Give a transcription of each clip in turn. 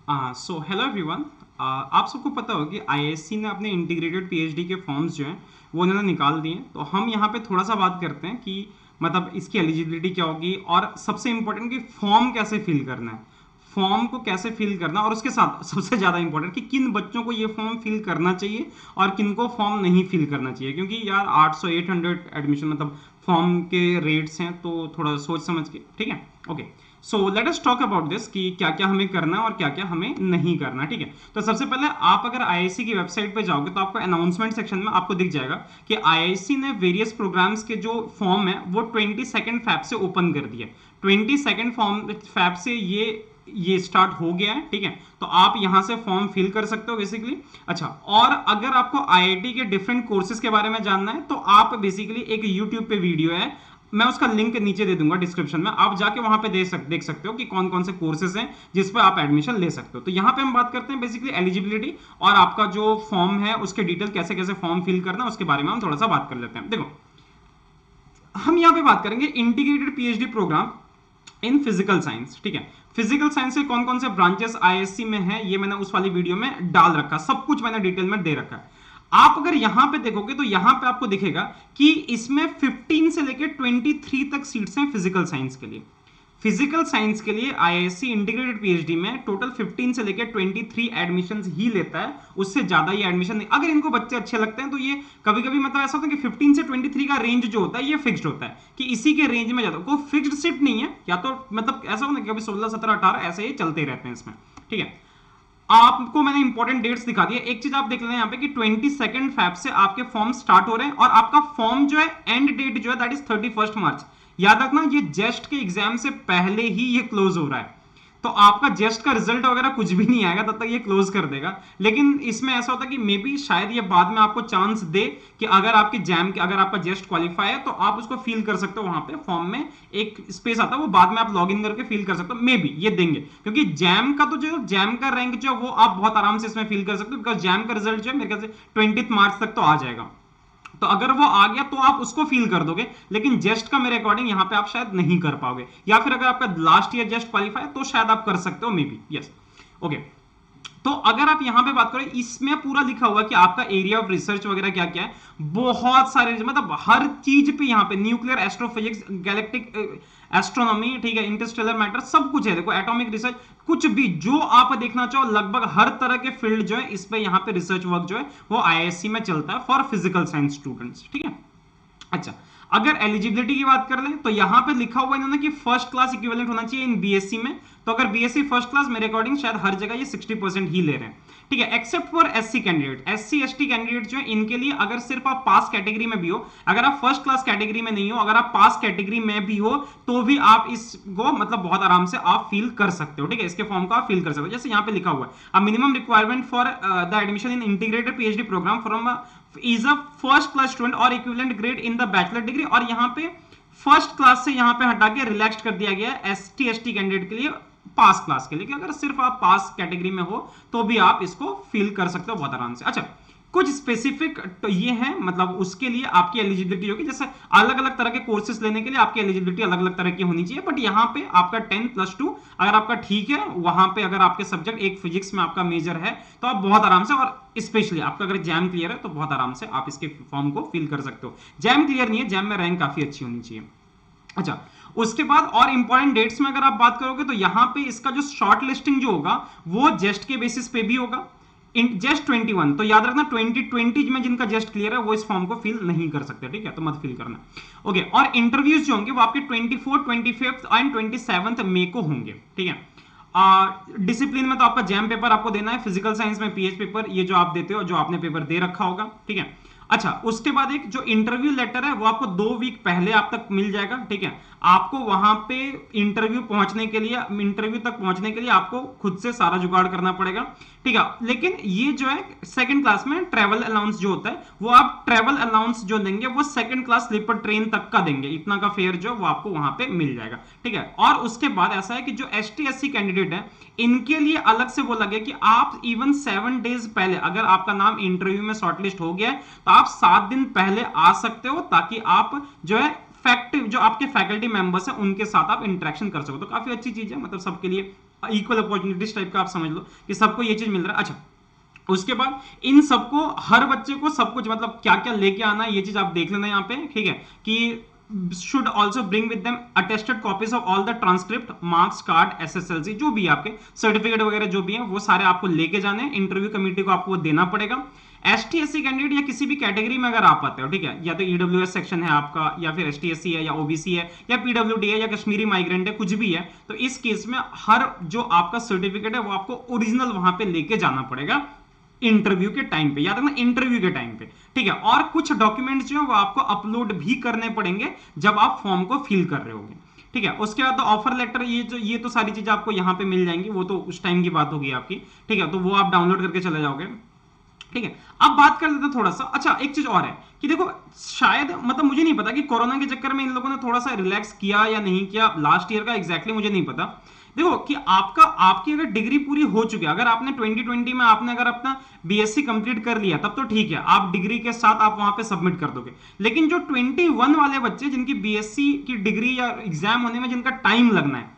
So hello everyone. आप सबको पता होगा कि आईआईएससी ने अपने इंटीग्रेटेड पीएचडी के फॉर्म्स जो हैं वो उन्होंने निकाल दिए हैं। तो हम यहाँ पे थोड़ा सा बात करते हैं कि मतलब इसकी एलिजिबिलिटी क्या होगी और सबसे इंपॉर्टेंट कि फॉर्म कैसे फिल करना है, फॉर्म को कैसे फिल करना, और उसके साथ सबसे ज़्यादा इंपॉर्टेंट कि किन बच्चों को ये फॉर्म फिल करना चाहिए और किन को फॉर्म नहीं फिल करना चाहिए। क्योंकि यार 800-800 एडमिशन मतलब फॉर्म के रेट्स हैं, तो थोड़ा सोच समझ के, ठीक है। Okay, so let us talk about this कि क्या क्या हमें करना है और क्या क्या हमें नहीं करना, ठीक है। तो सबसे पहले आप अगर आईआईसी की वेबसाइट पे जाओगे तो आपको अनाउंसमेंट सेक्शन में आपको दिख जाएगा कि आईआईसी ने वेरियस प्रोग्राम्स के जो फॉर्म है वो 22 फैब से ओपन कर दिया। 22 फैब से ये स्टार्ट हो गया है, ठीक है। तो आप यहां से फॉर्म फिल कर सकते हो बेसिकली। अच्छा, और अगर आपको आईआईटी के डिफरेंट कोर्सेज के बारे में जानना है तो आप बेसिकली एक यूट्यूब पे वीडियो है, मैं उसका लिंक नीचे दे दूंगा डिस्क्रिप्शन में, आप जाके वहां पे देख सकते हो कि कौन कौन से कोर्सेज हैं जिस पे आप एडमिशन ले सकते हो। तो यहाँ पे हम बात करते हैं बेसिकली एलिजिबिलिटी और आपका जो फॉर्म है उसके डिटेल कैसे कैसे फॉर्म फिल करना है उसके बारे में हम थोड़ा सा बात कर लेते हैं। देखो, हम यहाँ पे बात करेंगे integrated PhD program in physical science, ठीक है। फिजिकल साइंस के कौन कौन से ब्रांचेस आईएससी में है ये मैंने उस वाली वीडियो में डाल रखा, सब कुछ मैंने डिटेल में दे रखा है। आप अगर यहां पे देखोगे तो यहां पे आपको दिखेगा कि इसमें 15 से लेकर 23 तक सीट्स हैं फिजिकल साइंस के लिए। फिजिकल साइंस के लिए आईआईएससी इंटीग्रेटेड पीएचडी में टोटल 15 से लेकर 23 एडमिशंस ही लेता है, उससे ज्यादा ये एडमिशन नहीं। अगर इनको बच्चे अच्छे लगते हैं तो ये कभी कभी मतलब ऐसा होता है कि 15 से 23 का रेंज जो होता है ये फिक्स्ड होता है कि इसी के रेंज में जाता है, कोई फिक्स्ड सीट नहीं है। या तो मतलब ऐसा होता है कि कभी 16, 17, 18 ऐसे ही चलते रहते हैं इसमें, ठीक है। आपको मैंने इंपॉर्टेंट डेट्स दिखा दिया। एक चीज आप देख लेना यहाँ पे कि 22 फैब से आपके फॉर्म स्टार्ट हो रहे हैं और आपका फॉर्म जो है एंड डेट जो है दैट इज 31 मार्च। याद रखना ये जेस्ट के एग्जाम से पहले ही ये क्लोज हो रहा है, तो आपका जेस्ट का रिजल्ट वगैरह कुछ भी नहीं आएगा तब तक ये क्लोज कर देगा। लेकिन इसमें ऐसा होता है कि मे बी शायद ये बाद में आपको चांस दे कि अगर आपके जैम के अगर आपका जेस्ट क्वालिफाई है तो आप उसको फील कर सकते हो, वहां पे फॉर्म में एक स्पेस आता है वो बाद में आप लॉग इन करके फील कर सकते हो, मे बी ये देंगे। क्योंकि जैम का तो जो जैम का रैंक जो वो आप बहुत आराम से इसमें फील कर सकते हो, बिकॉज जैम का रिजल्ट जो है मेरे ख्याल से 20 मार्च तक तो आ जाएगा। तो अगर वो आ गया तो आप उसको फील कर दोगे, लेकिन जेस्ट का मेरे अकॉर्डिंग यहां पे आप शायद नहीं कर पाओगे, या फिर अगर आपका लास्ट ईयर जेस्ट क्वालिफाई तो शायद आप कर सकते हो, मे बी। Yes, okay. तो अगर आप यहां पे बात करें, इसमें पूरा लिखा हुआ कि आपका एरिया ऑफ रिसर्च वगैरह क्या क्या है, बहुत सारे मतलब हर चीज पे यहां पे न्यूक्लियर एस्ट्रोफिजिक्स, गैलेक्टिक एस्ट्रोनॉमी, ठीक है, इंटरस्टेलर मैटर, सब कुछ है। देखो एटॉमिक रिसर्च, कुछ भी जो आप देखना चाहो लगभग हर तरह के फील्ड जो है इस पे यहाँ पे रिसर्च वर्क जो है वो आईआईएससी में चलता है फॉर फिजिकल साइंस स्टूडेंट्स, ठीक है। अच्छा, अगर एलिजिबिलिटी की बात कर लें तो यहां पे लिखा हुआ इन्होंने कि फर्स्ट क्लास इक्विवेलेंट होना चाहिए इन बीएससी में। तो अगर बीएससी फर्स्ट क्लास, मेरे अकॉर्डिंग शायद हर जगह ये 60% ही ले रहे हैं, ठीक है, except for SC candidate. SC ST candidate जो है इनके लिए अगर सिर्फ आप पास कैटेगरी में भी हो, अगर आप फर्स्ट क्लास कैटेगरी में नहीं हो, अगर आप पास कैटेगरी में भी हो तो भी आप इसको मतलब बहुत आराम से आप फील कर सकते हो, ठीक है, इसके फॉर्म को आप फील कर सकते हो। जैसे यहाँ पे लिखा हुआ है a minimum requirement for the admission in integrated PhD program from is a first class student और equivalent grade in the bachelor degree. और यहाँ पे फर्स्ट क्लास से यहाँ पे हटा के रिलैक्स कर दिया गया है एसटी एसटी कैंडिडेट के लिए, पास क्लास के लिए, कि अगर सिर्फ आप पास कैटेगरी में हो तो भी आप इसको फील कर सकते हो बहुत आराम से। अच्छा, कुछ स्पेसिफिक तो ये है मतलब उसके लिए आपकी एलिजिबिलिटी होगी, जैसे अलग अलग तरह के कोर्सेज लेने के लिए आपकी एलिजिबिलिटी अलग अलग तरह की होनी चाहिए। बट यहाँ पे आपका 10+2 अगर आपका ठीक है, वहां पे अगर आपके सब्जेक्ट एक फिजिक्स में आपका मेजर है तो आप बहुत आराम से, और स्पेशली आपका अगर जैम क्लियर है तो बहुत आराम से आप इसके फॉर्म को फिल कर सकते हो। जैम क्लियर नहीं है, जैम में रैंक काफी अच्छी होनी चाहिए। अच्छा, उसके बाद और इंपॉर्टेंट डेट्स में अगर आप बात करोगे तो यहां पे इसका जो शॉर्ट लिस्टिंग जो होगा वो जेस्ट के बेसिस पे भी होगा। जेस्ट 21, तो याद रखना 2020 में जिनका जेस्ट क्लियर है वो इस फॉर्म को फिल नहीं कर सकते, ठीक है, तो मत फिल करना। ओके, और इंटरव्यूज जो होंगे वो आपके 24, 25 एंड 27 मई को होंगे, ठीक है। डिसिप्लिन में तो आपका जैम पेपर आपको देना है, फिजिकल साइंस में पीएच पेपर ये जो आप देते हो, जो आपने पेपर दे रखा होगा, ठीक है। अच्छा, उसके बाद एक जो इंटरव्यू लेटर है वो आपको 2 वीक पहले आप तक मिल जाएगा, ठीक है। आपको वहां पे इंटरव्यू पहुंचने के लिए, इंटरव्यू तक पहुंचने के लिए आपको खुद से सारा जुगाड़ करना पड़ेगा, ठीक है। लेकिन ये जो है सेकंड क्लास में ट्रेवल अलाउंस जो होता है वो आप ट्रेवल अलाउंस जो देंगे वो सेकंड क्लास स्लीपर ट्रेन तक का देंगे, इतना का फेयर जो वो आपको वहां पे मिल जाएगा, ठीक है। और उसके बाद ऐसा है कि जो एसटी एससी कैंडिडेट है इनके लिए अलग से बोला गया कि आप इवन 7 डेज पहले, अगर आपका नाम इंटरव्यू में शॉर्टलिस्ट हो गया है तो आप 7 दिन पहले आ सकते हो, ताकि आप जो है फैक्ट जो आपके फैकल्टी मेंबर्स हैं उनके साथ आप इंटरेक्शन कर सको, तो काफी अच्छी चीज है, मतलब सबके लिए इक्वल अपॉर्चुनिटीज टाइप का आप समझ लो कि सबको ये चीज मिल रहा है। अच्छा, उसके बाद इन सबको, हर बच्चे को सब कुछ मतलब क्या क्या लेके आना है ये चीज आप देख लेना यहाँ पे, ठीक है, कि should also bring with them attested copies of all the transcript, marks card, SSLC, जो भी आपके सर्टिफिकेट वगैरह जो भी है वो सारे आपको लेके जाने हैं, इंटरव्यू कमेटी को आपको देना पड़ेगा। ST SC कैंडिडेट या किसी भी कैटेगरी में अगर आप आते हो, ठीक है, या तो EWS सेक्शन है आपका, या फिर ST SC है, या OBC है, या PWD है, या कश्मीरी माइग्रेंट है, कुछ भी है, तो इस केस में हर जो आपका सर्टिफिकेट है वो आपको ओरिजिनल वहां पे लेके जाना पड़ेगा इंटरव्यू के टाइम पे, याद रखना इंटरव्यू के टाइम पे, ठीक है। और कुछ डॉक्यूमेंट्स जो है वो आपको अपलोड भी करने पड़ेंगे जब आप फॉर्म को फिल कर रहे होगे, ठीक है। उसके बाद तो ऑफर लेटर, ये तो सारी चीजें आपको यहाँ पे मिल जाएंगी, वो तो उस टाइम की बात होगी आपकी, ठीक है, तो वो आप डाउनलोड करके चले जाओगे, ठीक है। अब बात कर लेते हैं थोड़ा सा, अच्छा एक चीज और है कि देखो शायद मतलब मुझे नहीं पता कि कोरोना के चक्कर में इन लोगों ने थोड़ा सा रिलैक्स किया या नहीं किया, लास्ट ईयर का एग्जैक्टली मुझे नहीं पता। देखो कि आपकी अगर डिग्री पूरी हो चुकी है, अगर आपने 2020 में आपने अगर अपना बीएससी कंप्लीट कर लिया तब तो ठीक है, आप डिग्री के साथ आप वहां पे सबमिट कर दोगे। लेकिन जो 21 वाले बच्चे जिनकी बीएससी की डिग्री या एग्जाम होने में जिनका टाइम लगना है,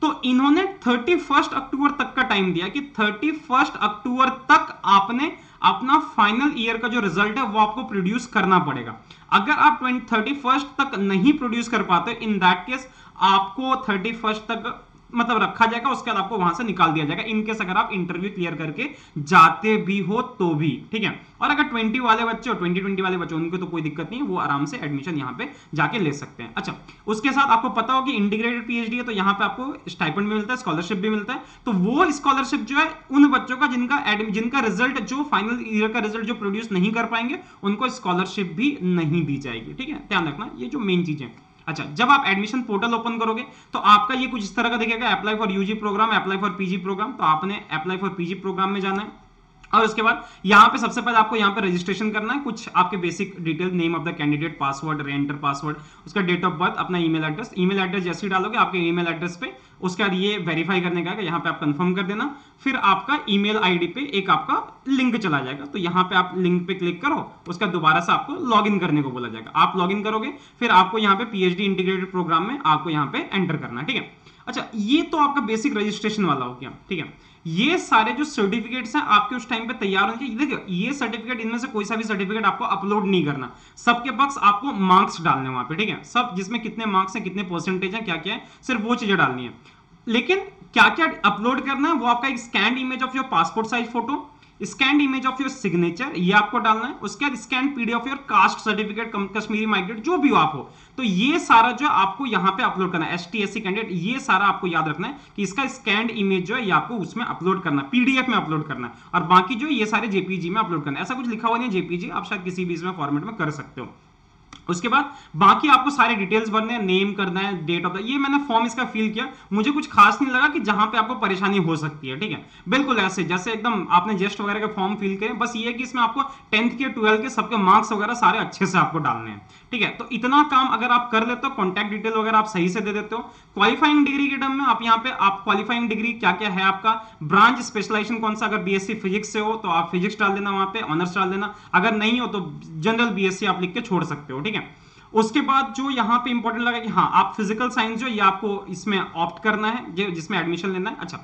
तो इन्होंने 31 अक्टूबर तक का टाइम दिया कि 31 अक्टूबर तक आपने अपना फाइनल ईयर का जो रिजल्ट है वो आपको प्रोड्यूस करना पड़ेगा। अगर आप 31 तक नहीं प्रोड्यूस कर पाते, इन दैट केस आपको 31 तक मतलब रखा जाएगा, उसके बाद आपको वहां से निकाल दिया जाएगा, इनकेस अगर आप इंटरव्यू क्लियर करके जाते भी हो तो भी, ठीक है। और अगर 20 वाले बच्चे, 2020 वाले बच्चे, उनको तो कोई दिक्कत नहीं है, वो आराम से एडमिशन यहाँ पे जाके ले सकते हैं। अच्छा, उसके साथ आपको पता हो कि इंटीग्रेटेड पीएचडी है, तो यहाँ पे आपको स्टाइपेंड भी मिलता है, स्कॉलरशिप भी मिलता है। तो वो स्कॉलरशिप जो है उन बच्चों का जिनका रिजल्ट जो फाइनल ईयर का रिजल्ट जो प्रोड्यूस नहीं कर पाएंगे उनको स्कॉलरशिप भी नहीं दी जाएगी, ठीक है, ध्यान रखना, ये जो मेन चीज है। अच्छा, जब आप एडमिशन पोर्टल ओपन करोगे तो आपका ये कुछ इस तरह का दिखेगा, apply for UG program, apply for PG program, तो आपने अप्लाई फॉर पीजी प्रोग्राम में जाना है। और उसके बाद यहाँ पे सबसे पहले आपको यहाँ पे रजिस्ट्रेशन करना है, कुछ आपके basic detail, name of the candidate, password, रेंटर password, उसका डेट ऑफ बर्थ, अपना ईमेल एड्रेस जैसे ही डालोगे आपके ईमेल एड्रेस पे, उसके बाद ये वेरीफाई करने का यहाँ पे आप कंफर्म कर देना। फिर आपका ईमेल आईडी पे एक आपका लिंक चला जाएगा, तो यहाँ पे आप लिंक पे क्लिक करो, उसका दोबारा से आपको लॉगिन करने को बोला जाएगा, आप लॉगिन करोगे, फिर आपको यहाँ पे पीएचडी इंटीग्रेटेड प्रोग्राम में आपको यहाँ पे एंटर करना है, ठीक है। अच्छा, ये तो आपका बेसिक रजिस्ट्रेशन वाला हो गया, ठीक है। ये सारे जो सर्टिफिकेट्स हैं आपके उस टाइम पे तैयार होने चाहिए। देखिए ये सर्टिफिकेट, इनमें से कोई सा भी सर्टिफिकेट आपको अपलोड नहीं करना, सबके पास आपको मार्क्स डालने वहां पे, ठीक है, सब जिसमें कितने मार्क्स हैं, कितने परसेंटेज हैं, क्या क्या है, सिर्फ वो चीजें डालनी है। लेकिन क्या क्या अपलोड करना है, वो आपका एक scan image of your passport size photo, scan image of your signature, ये आपको डालना है। उसके बाद scan PDF your caste certificate, Kashmiri migrate, जो भी हो आप हो, तो ये सारा जो आपको यहाँ पे अपलोड करना है, एसटी एससी कैंडिडेट, ये सारा आपको याद रखना है कि इसका स्कैन इमेज जो है ये आपको उसमें अपलोड करना है, पीडीएफ में अपलोड करना है, और बाकी जो ये सारे जेपीजी में अपलोड करना है। ऐसा कुछ लिखा हुआ नहीं है जेपीजी, आप शायद किसी भी इसमें फॉर्मेट में कर सकते हो। उसके बाद बाकी आपको सारे डिटेल्स भरने हैं, नेम करना है, डेट ऑफ द, ये मैंने फॉर्म इसका फिल किया, मुझे कुछ खास नहीं लगा कि जहां पे आपको परेशानी हो सकती है, ठीक है, बिल्कुल ऐसे जैसे एकदम आपने जेस्ट वगैरह के फॉर्म फिल किए, बस ये है कि इसमें आपको 10th के 12th के सबके मार्क्स वगैरह सारे अच्छे से आपको डालने हैं, ठीक है। तो इतना काम अगर आप कर लेते हो, कॉन्टैक्ट डिटेल वगैरह आप सही से दे देते हो। क्वालिफाइंग डिग्री के टर्म में आप यहाँ पे आप क्वालिफाइंग डिग्री क्या क्या है, आपका ब्रांच स्पेशलाइजेशन कौन सा, अगर बीएससी फिजिक्स से हो तो आप फिजिक्स डाल देना, वहां पे ऑनर्स डाल देना, अगर नहीं हो तो जनरल बीएससी आप लिख के छोड़ सकते हो, ठीक है। उसके बाद जो यहाँ पे इंपॉर्टेंट लगा कि हाँ आप फिजिकल साइंस जो ये आपको इसमें ऑप्ट करना है, जिसमें एडमिशन लेना है। अच्छा,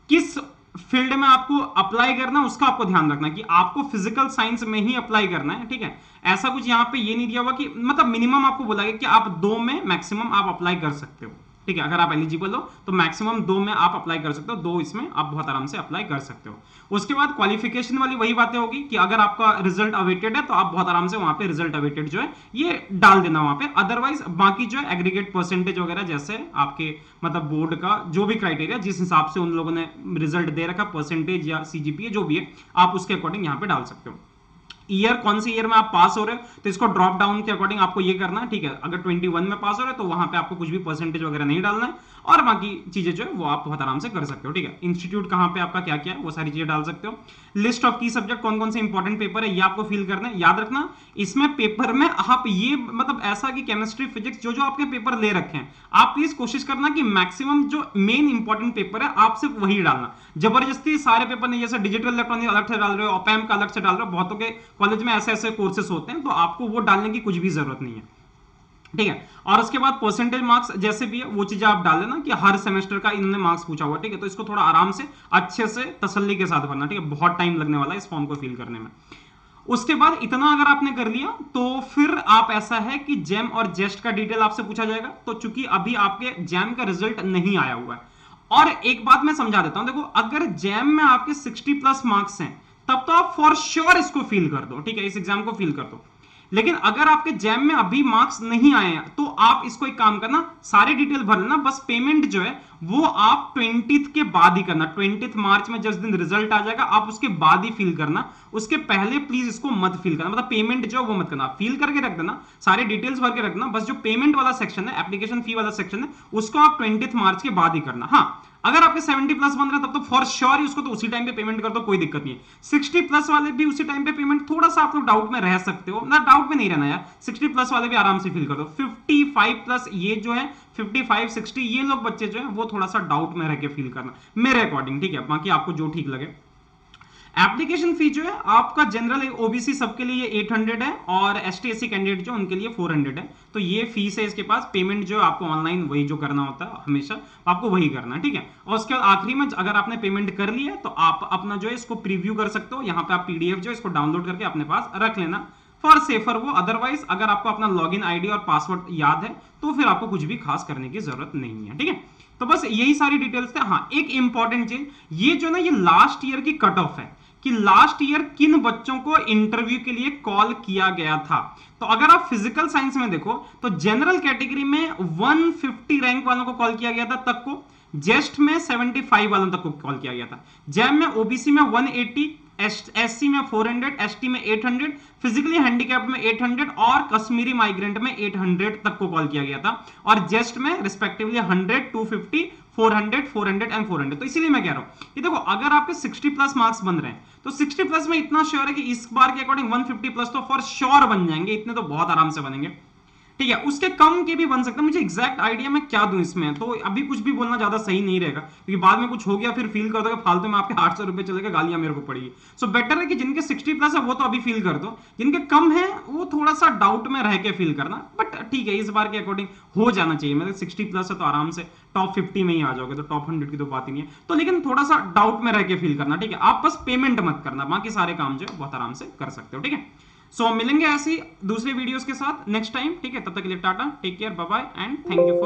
किस फील्ड में आपको अप्लाई करना है उसका आपको ध्यान रखना कि आपको फिजिकल साइंस में ही अप्लाई करना है, ठीक है। ऐसा कुछ यहाँ पे ये नहीं दिया हुआ कि मतलब मिनिमम आपको बोला गया कि आप 2 में मैक्सिमम आप अप्लाई कर सकते हो, ठीक है। अगर आप एलिजिबल हो तो मैक्सिमम 2 में आप अप्लाई कर सकते हो, 2 इसमें आप बहुत आराम से अप्लाई कर सकते हो। उसके बाद क्वालिफिकेशन वाली वही बातें होगी कि अगर आपका रिजल्ट अवेटेड है तो आप बहुत आराम से वहां पे रिजल्ट अवेटेड जो है ये डाल देना वहां पे। अदरवाइज बाकी जो है एग्रीगेट परसेंटेज वगैरह, जैसे आपके मतलब बोर्ड का जो भी क्राइटेरिया, जिस हिसाब से उन लोगों ने रिजल्ट दे रखा, परसेंटेज या सीजीपीए जो भी है, आप उसके अकॉर्डिंग यहाँ पे डाल सकते हो। ईयर, कौन से ईयर में आप पास हो रहे हो तो इसको ड्रॉप डाउन के अकॉर्डिंग आपको ये करना है, ठीक है। अगर 21 में पास हो रहे हो तो वहां पे आपको कुछ भी परसेंटेज वगैरह नहीं डालना है, और बाकी चीजें जो है वो आप बहुत आराम से कर सकते हो, ठीक है। इंस्टीट्यूट कहां पे आपका क्या क्या है वो सारी चीजें डाल सकते हो। लिस्ट ऑफ की सब्जेक्ट, कौन कौन से इंपॉर्टेंट पेपर है ये आपको फिल करना है। याद रखना इसमें पेपर में आप ये मतलब ऐसा कि केमिस्ट्री फिजिक्स जो जो आपके पेपर ले रखे हैं, आप प्लीज कोशिश करना कि मैक्सिमम जो मेन इंपॉर्टेंट पेपर है आप सिर्फ वही डालना, जबरदस्ती सारे पेपर नहीं। जैसे डिजिटल इलेक्ट्रॉनिक अलग से डाल रहे हो, ओपैम का अलग से डाल रहे हो, बहुतों के कॉलेज में ऐसे ऐसे कोर्सेस होते हैं, तो आपको वो डालने की कुछ भी जरूरत नहीं है। ठीक है। और उसके बाद परसेंटेज मार्क्स जैसे भी है वो चीजें आप डाल देना कि हर सेमेस्टर का इन्होंने मार्क्स पूछा हुआ, ठीक है। तो इसको थोड़ा आराम से अच्छे से तसल्ली के साथ भरना, ठीक है। बहुत टाइम लगने वाला है इस फॉर्म को फिल करने में। उसके बाद इतना अगर आपने कर लिया तो फिर आप ऐसा है कि जेम और जेस्ट का डिटेल आपसे पूछा जाएगा। तो चूंकि अभी आपके जेम का रिजल्ट नहीं आया हुआ है, और एक बात मैं समझा देता हूं, देखो अगर जेम में आपके 60 प्लस मार्क्स हैं तब तो आप फॉर श्योर इसको फील कर दो, ठीक है, इस एग्जाम को फील कर दो। लेकिन अगर आपके जैम में अभी मार्क्स नहीं आए हैं तो आप इसको एक काम करना, सारे डिटेल भर लेना, बस पेमेंट जो है वो आप 20th के बाद ही करना। 20th मार्च में जिस दिन रिजल्ट आ जाएगा आप उसके बाद ही फिल करना, उसके पहले प्लीज इसको मत फिल करना, मतलब पेमेंट जो वो मत करना, फिल करके रख देना, सारे डिटेल्स भर के रखना, बस जो पेमेंट वाला सेक्शन है, एप्लीकेशन फी वाला सेक्शन है, उसको आप 20th मार्च के बाद ही करना। हाँ, अगर आपके 70 प्लस बन रहा है तब तो फॉर श्योर ही उसको तो उसी टाइम पे पेमेंट कर दो, कोई दिक्कत नहीं है। 60 प्लस वाले भी उसी टाइम पे पेमेंट, थोड़ा सा आप लोग डाउट में रह सकते हो ना, डाउट में नहीं रहना यार, 60 प्लस वाले भी आराम से फिल कर दो। 55 प्लस ये जो है 55 60 ये लोग बच्चे जो है वो थोड़ा सा डाउट में रह के फिल करना मेरे अकॉर्डिंग, ठीक है, बाकी आपको जो ठीक लगे। एप्लीकेशन फी जो है आपका जनरल ओबीसी सबके लिए 800 है, और एसटी एससी कैंडिडेट जो उनके लिए 400 है। तो ये फीस है इसके पास, पेमेंट जो है आपको ऑनलाइन वही जो करना होता है हमेशा आपको वही करना है, ठीक है। और उसके बाद आखिरी में अगर आपने पेमेंट कर लिया तो आप अपना जो है इसको प्रीव्यू कर सकते हो, यहाँ पे आप पीडीएफ जो है इसको डाउनलोड करके अपने पास रख लेना फॉर सेफर वो। अदरवाइज अगर आपको अपना लॉगिन आईडी और पासवर्ड याद है तो फिर आपको कुछ भी खास करने की जरूरत नहीं है, ठीक है। तो बस यही सारी डिटेल्स थे। हाँ, एक इंपॉर्टेंट चीज ये जो ना ये लास्ट ईयर की कट ऑफ है कि लास्ट ईयर किन बच्चों को इंटरव्यू के लिए कॉल किया गया था। तो अगर आप फिजिकल साइंस में देखो तो जनरल कैटेगरी में 150 रैंक वालों को कॉल किया गया था तक को, जेस्ट में 75 वालों तक को कॉल किया गया था, जैम में ओबीसी में 180, एससी में 400, एसटी में 800, फिजिकली हैंडीकैप्ड में 800 और कश्मीरी माइग्रेंट में 800 तक को कॉल किया गया था, और जेस्ट में रिस्पेक्टिवली 100, 250, 400, 400 एंड 400। तो इसीलिए मैं कह रहा हूं ये देखो अगर आपके 60 प्लस मार्क्स बन रहे हैं तो 60 प्लस में इतना श्योर है कि इस बार के अकॉर्डिंग 150 प्लस तो फॉर श्योर बन जाएंगे, इतने तो बहुत आराम से बनेंगे, ठीक है। उसके कम के भी बन सकते हैं, मुझे एग्जैक्ट आइडिया मैं क्या दूं इसमें, तो अभी कुछ भी बोलना ज्यादा सही नहीं रहेगा क्योंकि बाद में कुछ हो गया फिर फील कर दोगे फालतू में आपके 800 रुपए चलेगा, गालियां मेरे को पड़ेगी। सो बेटर है कि जिनके 60 प्लस है वो तो अभी फील कर दो, जिनके कम है वो थोड़ा सा डाउट में रह के फील करना, बट ठीक है इस बार के अकॉर्डिंग हो जाना चाहिए। मतलब 60 प्लस है तो आराम से टॉप 50 में ही आ जाओगे, तो टॉप 100 की तो बात ही नहीं है। तो लेकिन थोड़ा सा डाउट में रह के फील करना, ठीक है। आप बस पेमेंट मत करना, बाकी सारे काम जो है बहुत आराम से कर सकते हो, ठीक है। सो मिलेंगे ऐसी दूसरे वीडियोस के साथ नेक्स्ट टाइम, ठीक है। तब तक के लिए tata, take care, bye bye and thank you for